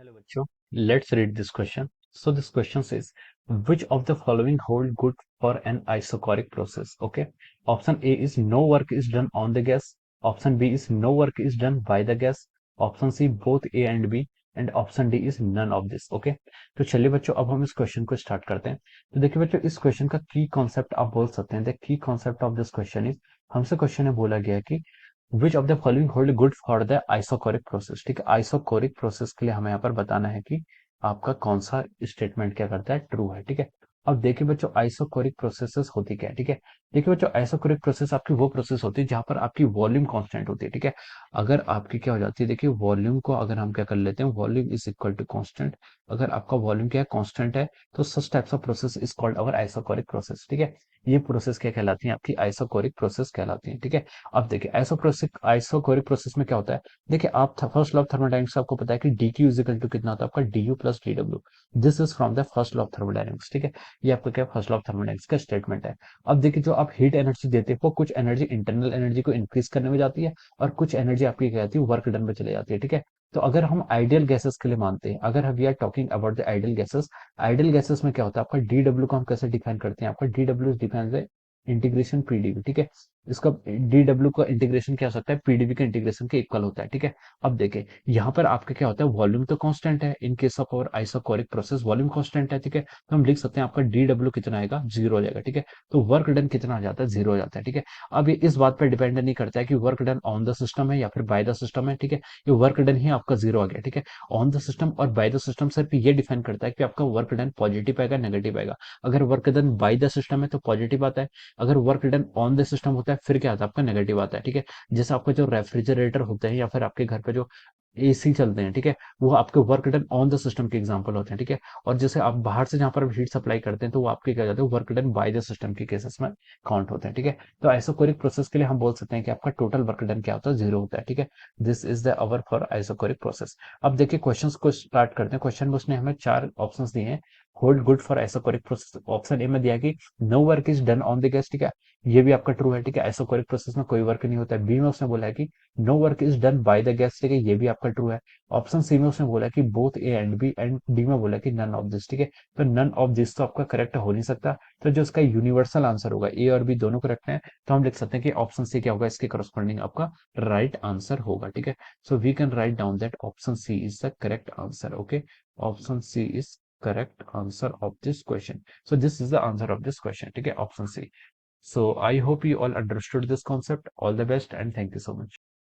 Hello, bachcho. Let's read this question. So this question says, which of the following hold good for an isochoric process? Okay. Option A is no work is done on the gas. Option B is no work is done by the gas. Option C both A and B. And option D is none of this. Okay, तो चलिए बच्चों अब हम इस question को start करते हैं। तो देखिए बच्चों, इस क्वेश्चन का की कॉन्सेप्ट आप बोल सकते हैं। The key concept of this question is, हमसे क्वेश्चन में बोला गया है कि which of the following hold good for the isochoric process. ठीक है, आइसोकोरिक प्रोसेस के लिए हमें यहाँ पर बताना है कि आपका कौन सा स्टेटमेंट क्या करता है, ट्रू है। ठीक है, अब देखिए बच्चों, आइसोकोरिक प्रोसेसेस होती क्या है। ठीक है, देखिए बच्चों, आइसोकोरिक प्रोसेस आपकी वो प्रोसेस होती है जहां पर आपकी वॉल्यूम कांस्टेंट होती है। ठीक है, अगर आपकी क्या हो जाती है, देखिए वॉल्यूम को अगर हम क्या कर लेते हैं, volume is equal to constant. अगर आपका वॉल्यूम क्या है, कांस्टेंट है, तो such types of process is called our isochoric process. ठीक है, ये प्रोसेस क्या कहलाती है, आपकी आइसोकोरिक प्रोसेस कहलाती है। ठीक है, अब देखिए आइसोकोरिक प्रोसेस में क्या होता है। देखिए आप फर्स्ट लॉ ऑफ थर्मोडायनेमिक्स आपको पता है कि D Q is equal to कितना होता है आपका, D U plus D W. This is from the first law of thermodynamics. ठीक है, ये आपका क्या फर्स्ट लॉ ऑफ थर्मोडायनेमिक्स का स्टेटमेंट है। अब देखिए, जो आप हीट एनर्जी देते हैं वो कुछ एनर्जी इंटरनल एनर्जी को इंक्रीज करने में जाती है और कुछ एनर्जी आपकी क्या जाती है, वर्क डन में चले जाती है। ठीक है, तो अगर हम आइडियल गैसेस के लिए मानते हैं, अगर we are talking about the ideal gases में क्या होता है, आपका डी डब्ल्यू को हम कैसे डिफाइन करते हैं, आपका D W define integration PDV. ठीक है, इसका डी डब्ल्यू का इंटीग्रेशन क्या हो सकता है, पीडीवी के इंटीग्रेशन के इक्वल होता है। ठीक है, अब देखें यहाँ पर आपका क्या होता है, वॉल्यूम तो कांस्टेंट है, इन केस ऑफ और आइसोकोरिक प्रोसेस वॉल्यूम कांस्टेंट है। ठीक है, तो हम लिख सकते हैं आपका डी डब्ल्यू कितना आएगा, जीरो हो जाएगा। ठीक है, तो वर्क डन कितना आ जाता है, जीरो हो जाता है। ठीक है, अब ये इस बात पर डिपेंड नहीं करता है कि work done on the system है या फिर बाय द सिस्टम है। ठीक है, ये वर्क डन ही आपका जीरो आ गया। ठीक है, ऑन द सिस्टम और बाय द सिस्टम सिर्फ ये डिफाइन करता है कि आपका वर्क डन पॉजिटिव आएगा, नेगेटिव आएगा। अगर work done by the system है तो पॉजिटिव आता है, अगर work done on the system होता है फिर क्या आता है, आपका नेगेटिव आता है। ठीक है, जैसे आपका जो रेफ्रिजरेटर होते हैं या फिर आपके घर पे जो एसी चलते हैं, ठीक है, वो आपके work done on the system के एग्जांपल होते हैं। ठीक है, और जैसे आप बाहर से जहां पर हीट सप्लाई करते हैं तो वो आपके क्या जाते हैं, work done by the system के केसेस में काउंट होते हैं। ठीक है, तो आइसोकोरिक प्रोसेस के लिए हम बोल सकते हैं कि आपका टोटल वर्क डन क्या होता है, जीरो होता है। ठीक है, this is the our for isochoric process. अब देखिए क्वेश्चंस को स्टार्ट करते हैं। क्वेश्चन में उसने हमें चार ऑप्शंस दिए हैं, hold good for isochoric process. Option A में दिया कि no work is done on the gas. ठीक है, ये भी आपका ट्रू है। ठीक है, आइसोकोरिक प्रोसेस में कोई वर्क नहीं होता है। बी में उसने बोला है कि no work is done by the gas. ठीक है, ये भी आपका ट्रू है। ऑप्शन सी में उसने बोला कि both A and B, and D में बोला कि नन ऑफ दिस। ठीक है, तो नन ऑफ दिस तो आपका करेक्ट हो नहीं सकता, तो जो इसका यूनिवर्सल आंसर होगा, ए और बी दोनों करेक्ट है, तो हम लिख सकते हैं कि ऑप्शन सी क्या होगा, इसके करस्पॉन्डिंग आपका राइट आंसर होगा। ठीक है, so we can write down that option C is the correct answer. Okay, option C is correct answer of this question. So this is the answer of this question. ठीक है, option C. So I hope you all understood this concept. All the best and thank you so much.